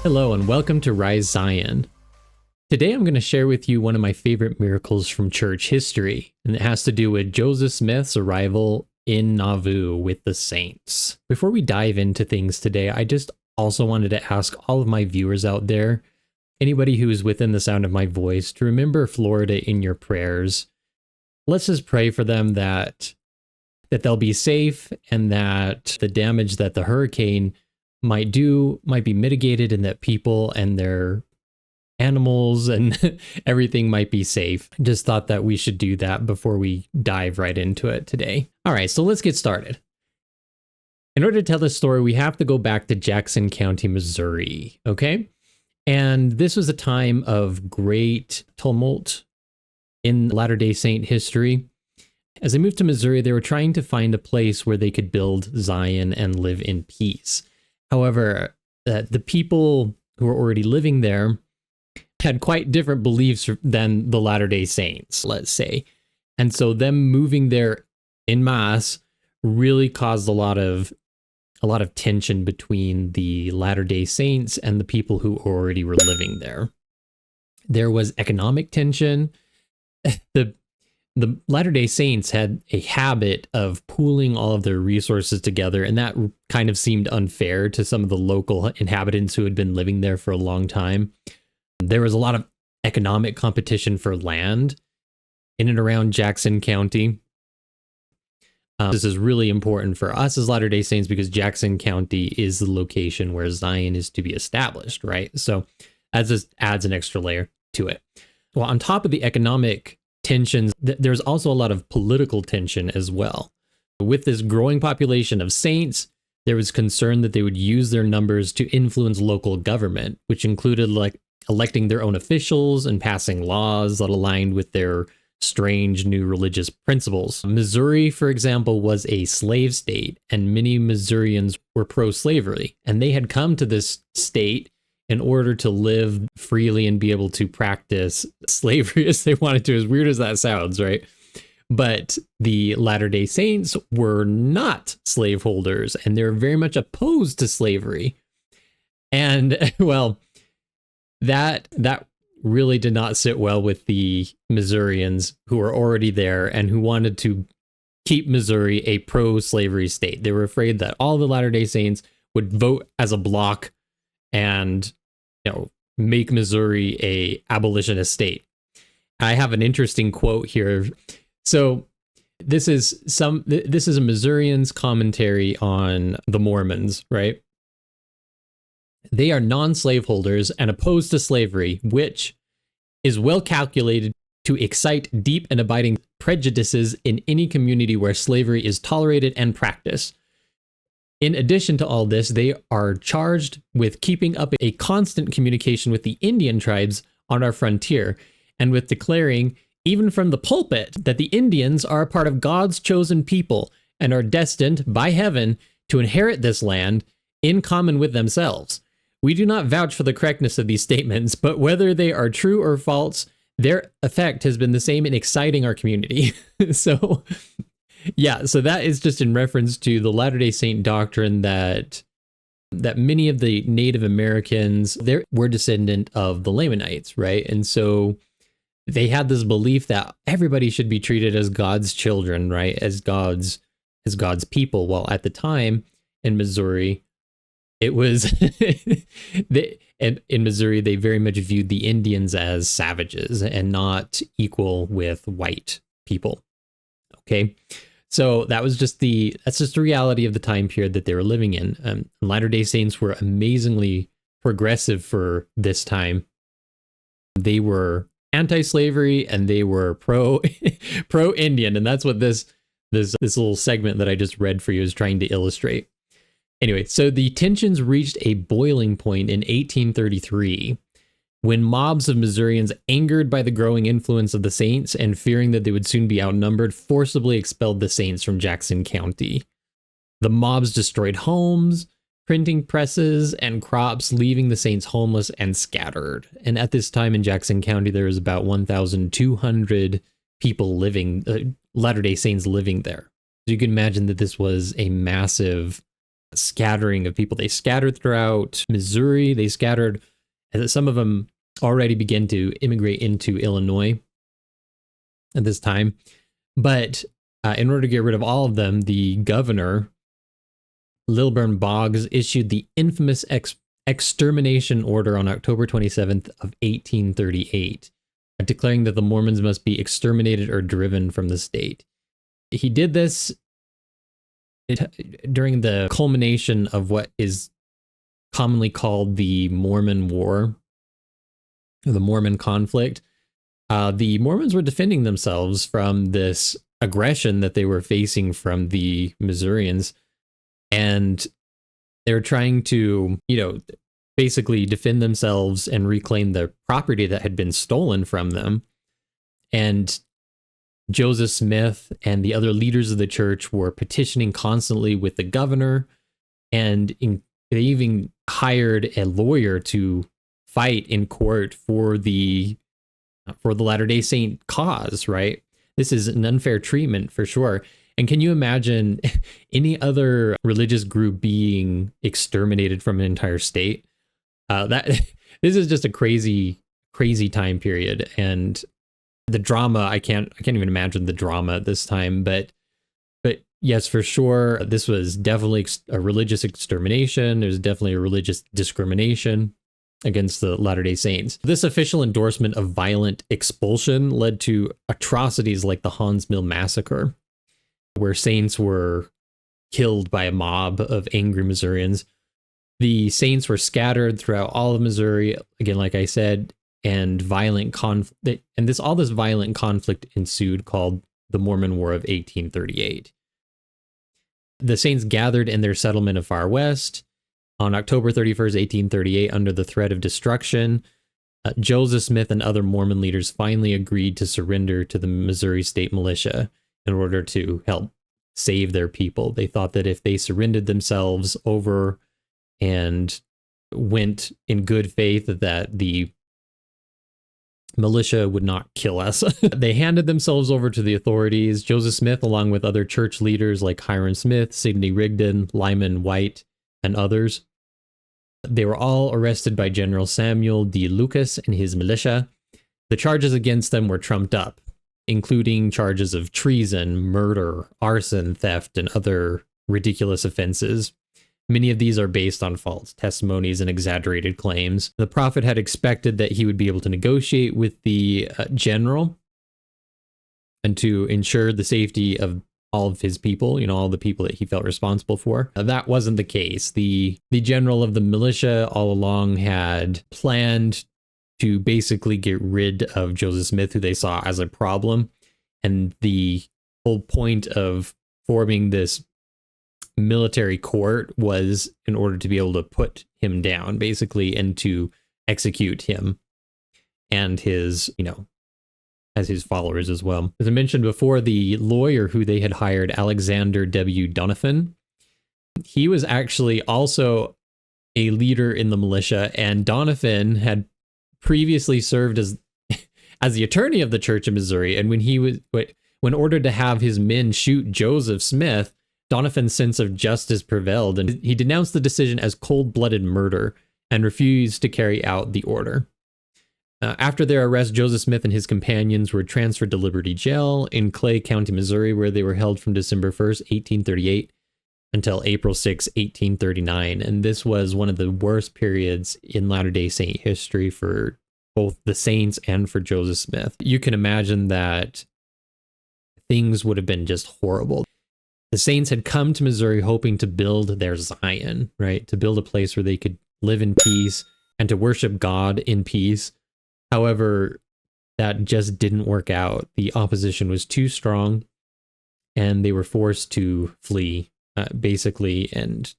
Hello and welcome to Rise Zion. Today I'm going to share with you one of my favorite miracles from church history, and it has to do with Joseph Smith's arrival in Nauvoo with the saints. Before we dive into things today, I just also wanted to ask all of my viewers out there, anybody who is within the sound of my voice, to remember Florida in your prayers. Let's just pray for them that they'll be safe and that the damage that the hurricane might be mitigated and that people and their animals and everything might be safe. Just thought that we should do that before we dive right into it today. All right, so let's get started. In order to tell this story, we have to go back to Jackson County, Missouri, okay? And this was a time of great tumult in Latter-day Saint history. As they moved to Missouri, they were trying to find a place where they could build Zion and live in peace. However, the people who were already living there had quite different beliefs than the Latter-day Saints, let's say. And so them moving there en masse really caused a lot of tension between the Latter-day Saints and the people who already were living there. There was economic tension. The Latter-day Saints had a habit of pooling all of their resources together, and that kind of seemed unfair to some of the local inhabitants who had been living there for a long time. There was a lot of economic competition for land in and around Jackson County. This is really important for us as Latter-day Saints because Jackson County is the location where Zion is to be established, right? So that just adds an extra layer to it. Well, on top of the economic tensions, there's also a lot of political tension as well. With this growing population of saints, there was concern that they would use their numbers to influence local government, which included like electing their own officials and passing laws that aligned with their strange new religious principles. Missouri, for example, was a slave state, and many Missourians were pro-slavery, and they had come to this state in order to live freely and be able to practice slavery as they wanted to, as weird as that sounds, right? But the Latter-day Saints were not slaveholders, and they're very much opposed to slavery. And, well, that really did not sit well with the Missourians who were already there and who wanted to keep Missouri a pro-slavery state. They were afraid that all the Latter-day Saints would vote as a bloc and make Missouri a abolitionist state. I have an interesting quote here. So this is a Missourian's commentary on the Mormons, right? They are non-slaveholders and opposed to slavery, which is well calculated to excite deep and abiding prejudices in any community where slavery is tolerated and practiced. In addition to all this, they are charged with keeping up a constant communication with the Indian tribes on our frontier and with declaring, even from the pulpit, that the Indians are a part of God's chosen people and are destined by heaven to inherit this land in common with themselves. We do not vouch for the correctness of these statements, but whether they are true or false, their effect has been the same in exciting our community. So that is just in reference to the Latter-day Saint doctrine that many of the Native Americans were descendant of the Lamanites, right? And so they had this belief that everybody should be treated as God's children, right? As God's people. Well, at the time in Missouri, it was in Missouri, they very much viewed the Indians as savages and not equal with white people. Okay. So that's just the reality of the time period that they were living in. Latter-day Saints were amazingly progressive for this time. They were anti-slavery and they were pro-Indian, and that's what this little segment that I just read for you is trying to illustrate. Anyway, so the tensions reached a boiling point in 1833. When mobs of Missourians, angered by the growing influence of the Saints and fearing that they would soon be outnumbered, forcibly expelled the Saints from Jackson County. The mobs destroyed homes, printing presses, and crops, leaving the Saints homeless and scattered. And at this time in Jackson County, there was about 1,200 people living, Latter-day Saints living there. So you can imagine that this was a massive scattering of people. They scattered throughout Missouri. They scattered, and some of them already began to immigrate into Illinois at this time. But in order to get rid of all of them, the governor, Lilburn Boggs, issued the infamous extermination order on October 27th of 1838, declaring that the Mormons must be exterminated or driven from the state. He did this during the culmination of what is commonly called the Mormon War, or the Mormon conflict. The Mormons were defending themselves from this aggression that they were facing from the Missourians, and they were trying to, basically defend themselves and reclaim the property that had been stolen from them. And Joseph Smith and the other leaders of the church were petitioning constantly with the governor, and they even hired a lawyer to fight in court for the Latter-day Saint cause, right? This is an unfair treatment for sure. And can you imagine any other religious group being exterminated from an entire state? This is just a crazy time period, and the drama, I can't even imagine the drama at this time. But yes, for sure, this was definitely a religious extermination. There's definitely a religious discrimination against the Latter-day Saints. This official endorsement of violent expulsion led to atrocities like the Hans Mill massacre, where saints were killed by a mob of angry Missourians. The saints were scattered throughout all of Missouri, again, like I said, and violent conflict. And all this violent conflict ensued, called the Mormon War of 1838. The saints gathered in their settlement of Far West on October 31st, 1838, under the threat of destruction. Joseph Smith and other Mormon leaders finally agreed to surrender to the Missouri State Militia in order to help save their people. They thought that if they surrendered themselves over and went in good faith, that the militia would not kill us. They handed themselves over to the authorities. Joseph Smith, along with other church leaders like Hiram Smith, Sidney Rigdon, Lyman White, and others, they were all arrested by General Samuel D. Lucas and his militia. The charges against them were trumped up, including charges of treason, murder, arson, theft, and other ridiculous offenses. Many of these are based on false testimonies and exaggerated claims. The prophet had expected that he would be able to negotiate with the general and to ensure the safety of all of his people, all the people that he felt responsible for. That wasn't the case. The general of the militia all along had planned to basically get rid of Joseph Smith, who they saw as a problem. And the whole point of forming this military court was in order to be able to put him down, basically, and to execute him and his, as his followers as well. As I mentioned before, the lawyer who they had hired, Alexander W. Donovan, he was actually also a leader in the militia, and Donovan had previously served as the attorney of the Church of Missouri. And when ordered to have his men shoot Joseph Smith, Donovan's sense of justice prevailed, and he denounced the decision as cold-blooded murder and refused to carry out the order. After their arrest, Joseph Smith and his companions were transferred to Liberty Jail in Clay County, Missouri, where they were held from December 1st, 1838 until April 6, 1839. And this was one of the worst periods in Latter-day Saint history for both the saints and for Joseph Smith. You can imagine that things would have been just horrible. The saints had come to Missouri hoping to build their Zion, right? To build a place where they could live in peace and to worship God in peace. However, that just didn't work out. The opposition was too strong, and they were forced to flee, basically, and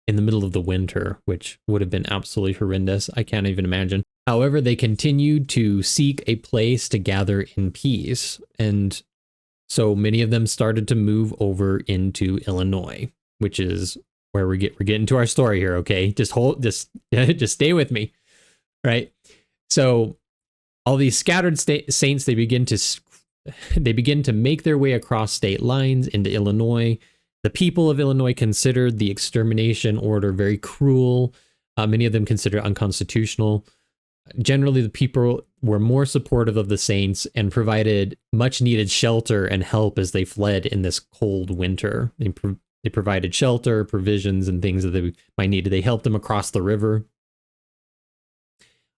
in the middle of the winter, which would have been absolutely horrendous. I can't even imagine. However, they continued to seek a place to gather in peace, and so many of them started to move over into Illinois, which is where we're getting to our story here. Okay, just stay with me, right? So all these scattered saints, they begin to make their way across state lines into Illinois. The people of Illinois considered the extermination order very cruel. Many of them considered it unconstitutional. Generally, the people were more supportive of the saints and provided much needed shelter and help as they fled in this cold winter. They provided shelter, provisions, and things that they might need. They helped them across the river.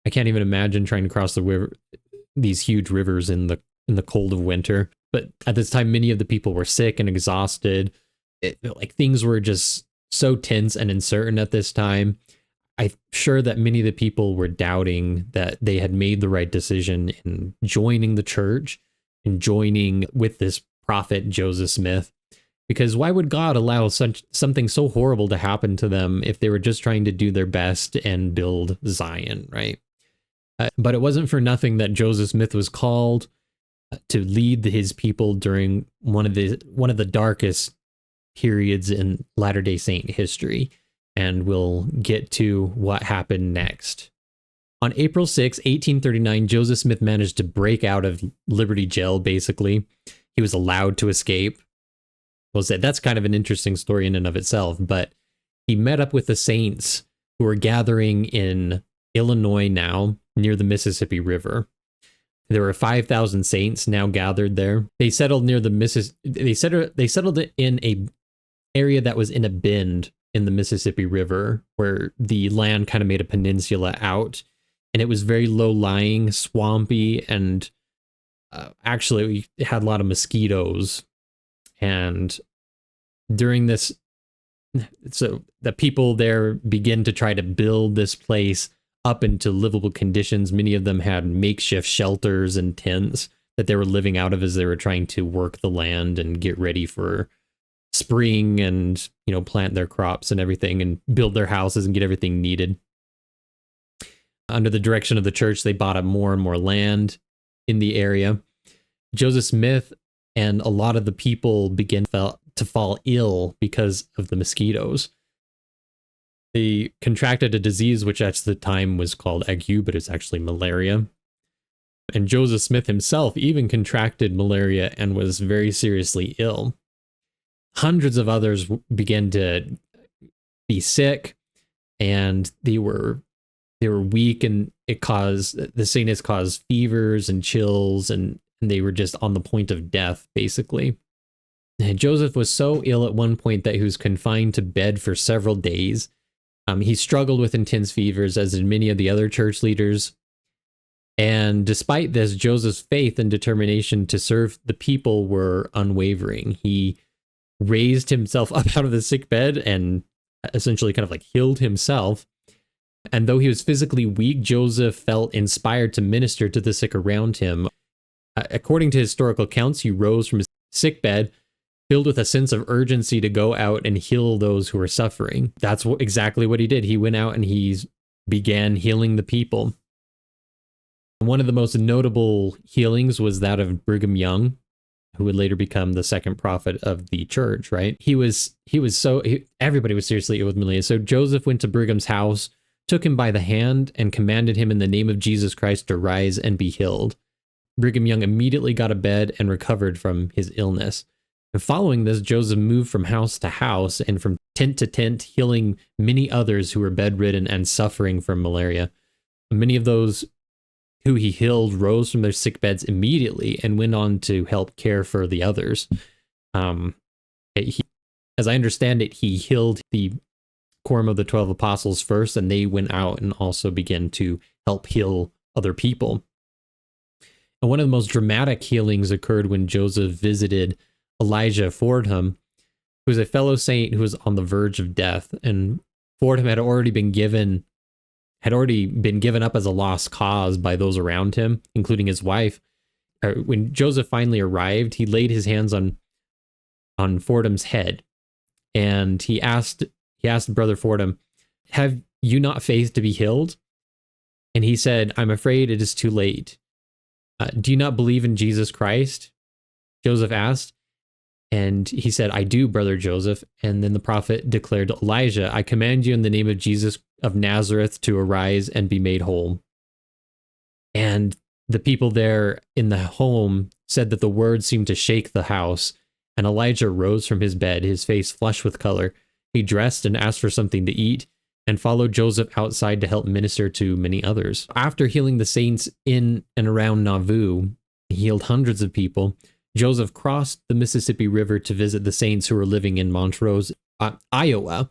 I can't even imagine trying to cross the river, these huge rivers in the cold of winter. But at this time, many of the people were sick and exhausted. Like things were just so tense and uncertain at this time. I'm sure that many of the people were doubting that they had made the right decision in joining the church and joining with this prophet Joseph Smith. Because why would God allow something so horrible to happen to them if they were just trying to do their best and build Zion, right? But it wasn't for nothing that Joseph Smith was called to lead his people during one of the darkest periods in Latter-day Saint history. And we'll get to what happened next. On April 6, 1839, Joseph Smith managed to break out of Liberty Jail, basically. He was allowed to escape. Well, that's kind of an interesting story in and of itself, but he met up with the saints who were gathering in Illinois now, near the Mississippi River. There were 5,000 saints now gathered there. They settled near the They settled it in a area that was in a bend in the Mississippi River, where the land kind of made a peninsula out, and it was very low-lying, swampy, and actually we had a lot of mosquitoes. And during this, so the people there begin to try to build this place up into livable conditions. Many of them had makeshift shelters and tents that they were living out of as they were trying to work the land and get ready for spring and, plant their crops and everything and build their houses and get everything needed. Under the direction of the church, they bought up more and more land in the area. Joseph Smith and a lot of the people began to fall ill because of the mosquitoes. They contracted a disease which at the time was called ague, but it's actually malaria. And Joseph Smith himself even contracted malaria and was very seriously ill. Hundreds of others began to be sick, and they were weak, and the sickness caused fevers and chills, and they were just on the point of death, basically. And Joseph was so ill at one point that he was confined to bed for several days. He struggled with intense fevers, as did many of the other church leaders. And despite this, Joseph's faith and determination to serve the people were unwavering. He raised himself up out of the sick bed and essentially kind of like healed himself. And though he was physically weak, Joseph felt inspired to minister to the sick around him. According to historical accounts, he rose from his sick bed, filled with a sense of urgency to go out and heal those who were suffering. That's exactly what he did. He went out and he began healing the people. One of the most notable healings was that of Brigham Young, who would later become the second prophet of the church, right? Everybody was seriously ill with malaria. So Joseph went to Brigham's house, took him by the hand, and commanded him in the name of Jesus Christ to rise and be healed. Brigham Young immediately got a bed and recovered from his illness. And following this, Joseph moved from house to house and from tent to tent, healing many others who were bedridden and suffering from malaria. Many of those who he healed rose from their sick beds immediately and went on to help care for the others. As I understand it, he healed the quorum of the 12 apostles first, and they went out and also began to help heal other people. And one of the most dramatic healings occurred when Joseph visited Elijah Fordham, who was a fellow saint who was on the verge of death. And Fordham had already been given up as a lost cause by those around him, including his wife. When Joseph finally arrived, he laid his hands on Fordham's head, and he asked Brother Fordham, "Have you not faith to be healed?" And he said, "I'm afraid it is too late." "Do you not believe in Jesus Christ?" Joseph asked. And he said, "I do, Brother Joseph." And then the prophet declared to Elijah, "I command you in the name of Jesus of Nazareth to arise and be made whole." And the people there in the home said that the word seemed to shake the house, And Elijah rose from his bed, his face flushed with color. He dressed and asked for something to eat and followed Joseph outside to help minister to many others. After healing the saints in and around Nauvoo, he healed hundreds of people. Joseph crossed the Mississippi River to visit the saints who were living in Montrose, Iowa,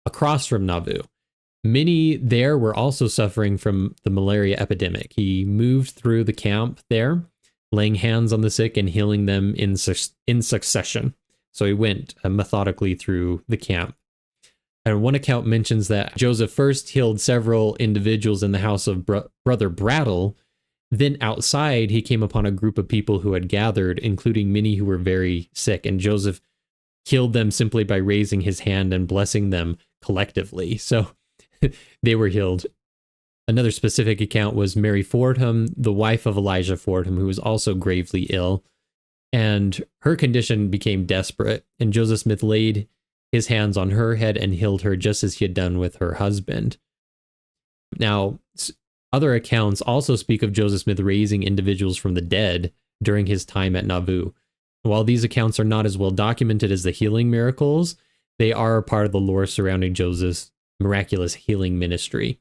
across from Nauvoo. Many there were also suffering from the malaria epidemic. He moved through the camp there, laying hands on the sick and healing them in succession. So he went methodically through the camp. And one account mentions that Joseph first healed several individuals in the house of Brother Brattle. Then outside, he came upon a group of people who had gathered, including many who were very sick. And Joseph healed them simply by raising his hand and blessing them collectively. So they were healed. Another specific account was Mary Fordham, the wife of Elijah Fordham, who was also gravely ill. And her condition became desperate. And Joseph Smith laid his hands on her head and healed her just as he had done with her husband. Now, other accounts also speak of Joseph Smith raising individuals from the dead during his time at Nauvoo. While these accounts are not as well documented as the healing miracles, they are part of the lore surrounding Joseph's miraculous healing ministry.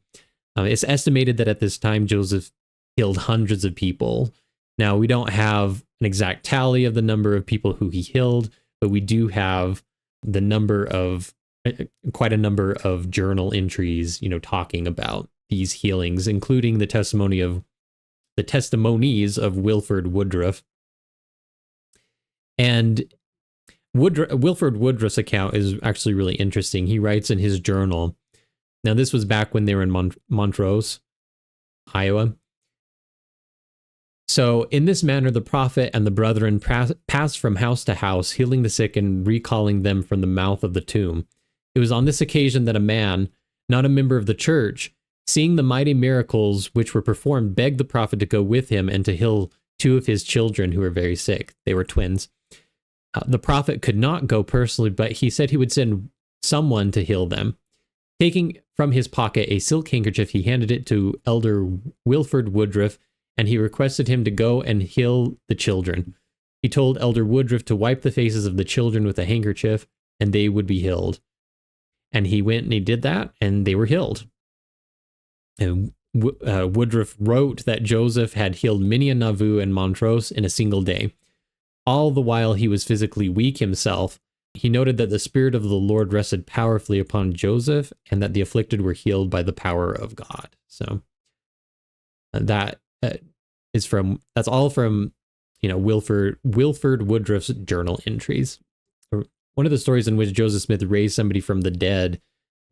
It's estimated that at this time, Joseph healed hundreds of people. Now, we don't have an exact tally of the number of people who he healed, but we do have the number of quite a number of journal entries, talking about these healings, including the testimonies of Wilford Woodruff. And Wilford Woodruff's account is actually really interesting. He writes in his journal. Now, this was back when they were in Montrose, Iowa. So, in this manner, the prophet and the brethren passed from house to house, healing the sick and recalling them from the mouth of the tomb. It was on this occasion that a man, not a member of the church, seeing the mighty miracles which were performed, begged the prophet to go with him and to heal two of his children who were very sick. They were twins. The prophet could not go personally, but he said he would send someone to heal them. Taking from his pocket a silk handkerchief, he handed it to Elder Wilford Woodruff, and he requested him to go and heal the children. He told Elder Woodruff to wipe the faces of the children with a handkerchief, and they would be healed. And he went and he did that, and they were healed. And Woodruff wrote that Joseph had healed many in Nauvoo and Montrose in a single day. All the while he was physically weak himself, he noted that the Spirit of the Lord rested powerfully upon Joseph and that the afflicted were healed by the power of God. So that's all from, Wilford Woodruff's journal entries. One of the stories in which Joseph Smith raised somebody from the dead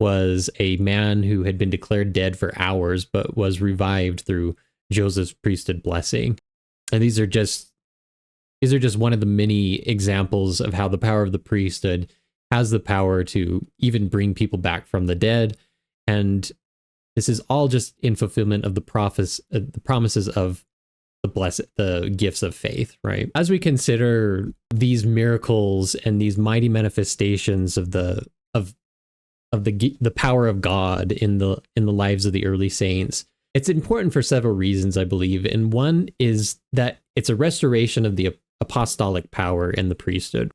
was a man who had been declared dead for hours, but was revived through Joseph's priesthood blessing. And these are just one of the many examples of how the power of the priesthood has the power to even bring people back from the dead. And this is all just in fulfillment of the promises of the gifts of faith, right? As we consider these miracles and these mighty manifestations of the power of God in the lives of the early saints, it's important for several reasons, I believe. And one is that it's a restoration of the apostolic power in the priesthood.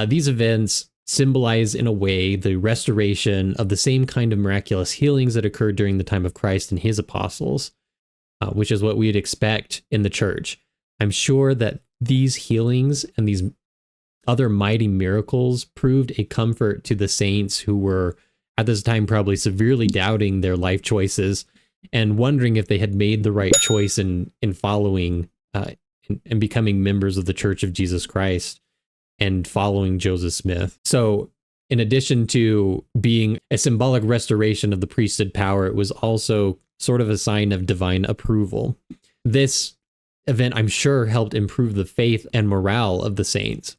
These events symbolize, in a way, the restoration of the same kind of miraculous healings that occurred during the time of Christ and his apostles, which is what we'd expect in the church. I'm sure that these healings and these other mighty miracles proved a comfort to the saints who were, at this time, probably severely doubting their life choices and wondering if they had made the right choice in following and becoming members of the Church of Jesus Christ and following Joseph Smith. So in addition to being a symbolic restoration of the priesthood power, it was also sort of a sign of divine approval. This event, I'm sure, helped improve the faith and morale of the saints,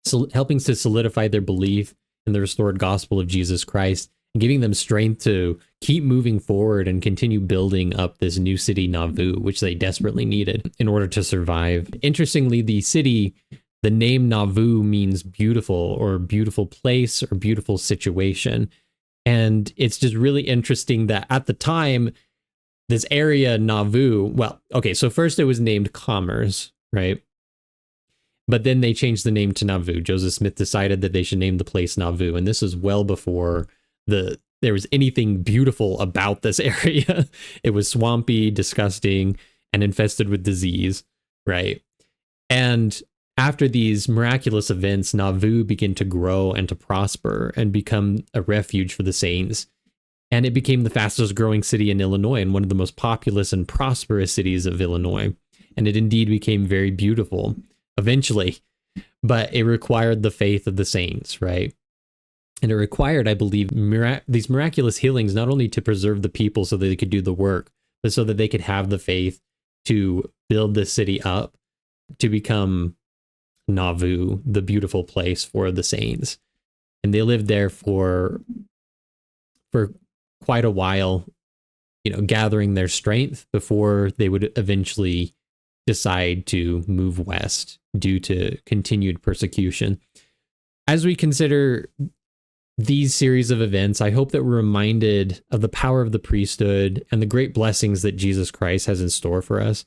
so helping to solidify their belief in the restored gospel of Jesus Christ and giving them strength to keep moving forward and continue building up this new city, Nauvoo, which they desperately needed in order to survive. Interestingly, the name Nauvoo means beautiful or beautiful place or beautiful situation. And it's just really interesting that at the time, this area, Nauvoo, so first it was named Commerce, right? But then they changed the name to Nauvoo. Joseph Smith decided that they should name the place Nauvoo. And this was well before there was anything beautiful about this area. It was swampy, disgusting, and infested with disease, right? And after these miraculous events, Nauvoo began to grow and to prosper and become a refuge for the saints. And it became the fastest growing city in Illinois and one of the most populous and prosperous cities of Illinois. And it indeed became very beautiful eventually, but it required the faith of the saints, right? And it required, I believe, these miraculous healings, not only to preserve the people so that they could do the work, but so that they could have the faith to build the city up to become Nauvoo, the beautiful place for the saints. And they lived there for quite a while, gathering their strength before they would eventually decide to move west due to continued persecution. As we consider these series of events, I hope that we're reminded of the power of the priesthood and the great blessings that Jesus Christ has in store for us.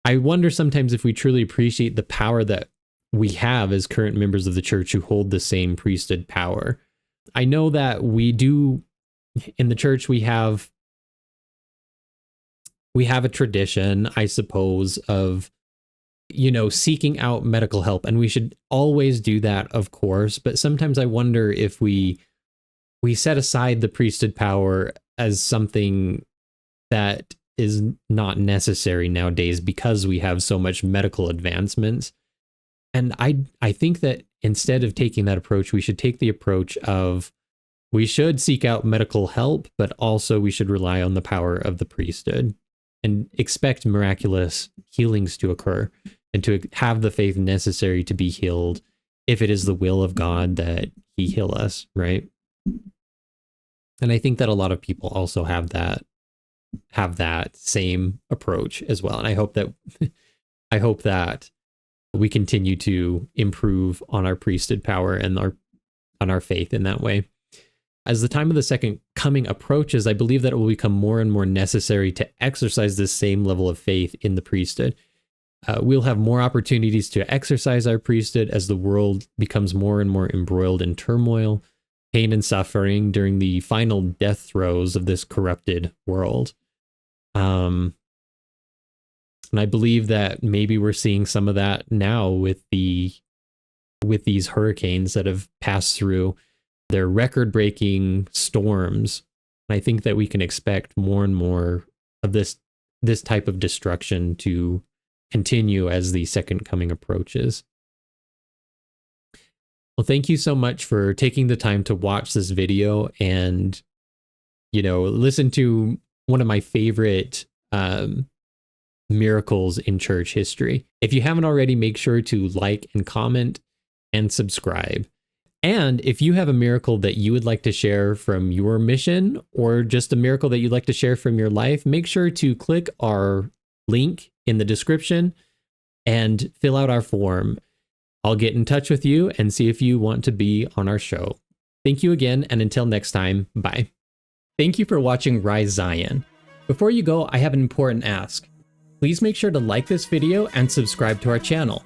I wonder sometimes if we truly appreciate the power that we have as current members of the church who hold the same priesthood power. I know that we do, in the church, we have a tradition, I suppose, of seeking out medical help, and we should always do that, of course. But sometimes I wonder if we set aside the priesthood power as something that is not necessary nowadays because we have so much medical advancements. And I think that instead of taking that approach, we should take the approach of we should seek out medical help, but also we should rely on the power of the priesthood and expect miraculous healings to occur and to have the faith necessary to be healed if it is the will of God that he heal us, right? And I think that a lot of people also have that same approach as well. And I hope that we continue to improve on our priesthood power and on our faith in that way. As the time of the second coming approaches, I believe that it will become more and more necessary to exercise this same level of faith in the priesthood. We'll have more opportunities to exercise our priesthood as the world becomes more and more embroiled in turmoil, pain, and suffering during the final death throes of this corrupted world. And I believe that maybe we're seeing some of that now with these hurricanes that have passed through. Their record-breaking storms. I think that we can expect more and more of this type of destruction to continue as the second coming approaches. Well, thank you so much for taking the time to watch this video and, listen to one of my favorite miracles in church history. If you haven't already, make sure to like and comment and subscribe. And if you have a miracle that you would like to share from your mission or just a miracle that you'd like to share from your life, make sure to click our link in the description and fill out our form. I'll get in touch with you and see if you want to be on our show. Thank you again, and until next time, bye. Thank you for watching Rise Zion. Before you go, I have an important ask. Please make sure to like this video and subscribe to our channel.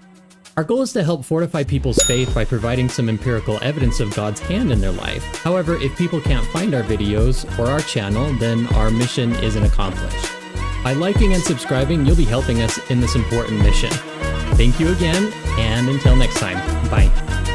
Our goal is to help fortify people's faith by providing some empirical evidence of God's hand in their life. However, if people can't find our videos or our channel, then our mission isn't accomplished. By liking and subscribing, you'll be helping us in this important mission. Thank you again, and until next time, bye.